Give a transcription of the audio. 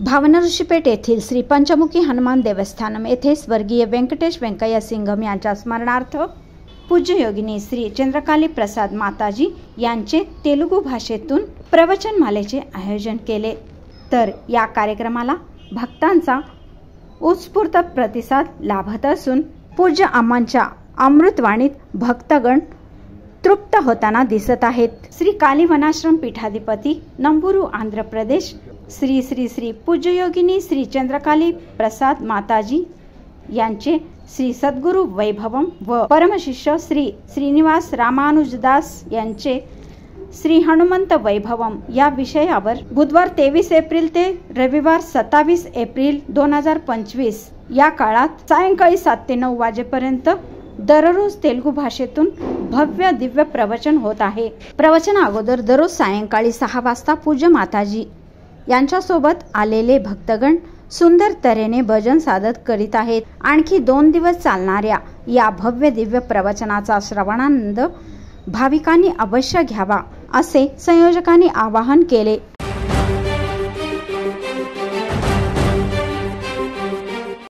भावना ऋषीपेठ येथील श्री पंचमुखी हनुमान देवस्थानम येथे स्वर्गीय व्यंकटेश वेंकय्या सिंघम यांच्या स्मरणार्थ पूज्य योगिनी श्री चंद्रकाली प्रसाद माताजी यांचे तेलुगू भाषेतून प्रवचनमालेचे आयोजन केले। तर या कार्यक्रमाला भक्तांचा उत्स्फूर्त प्रतिसाद लाभत असून पूज्य अम्मांच्या अमृतवाणीत भक्तगण तृप्त होताना दिसत आहेत। श्री काली वनाश्रम पीठाधिपती नंबूरू आंध्र प्रदेश श्री श्री श्री पूज्य योगिनी श्री चंद्रकाली प्रसाद माताजी यांचे श्री सद्गुरु वैभवम व परमशिष्य श्री श्रीनिवास रामानुजदास यांचे श्री हनुमंत वैभवम या विषयावर बुधवार 23 एप्रिल ते रविवार 27 एप्रिल 2025 या काळात सायंकाळी 7 ते 9 वाजेपर्यंत दररोज तेलुगू भाषेतून भव्य दिव्य प्रवचन होत आहे। प्रवचना अगोदर दररोज सायंकाळी 6 वाजता पूज्य माताजी यांच्या सोबत आलेले भक्तगण सुंदर तऱ्हेने भजन सादर करीत आहेत। आणखी 2 दिवस चालणाऱ्या या भव्य दिव्य प्रवचनाचा श्रवणानंद भाविकांनी अवश्य घ्यावा असे संयोजकांनी आवाहन केले।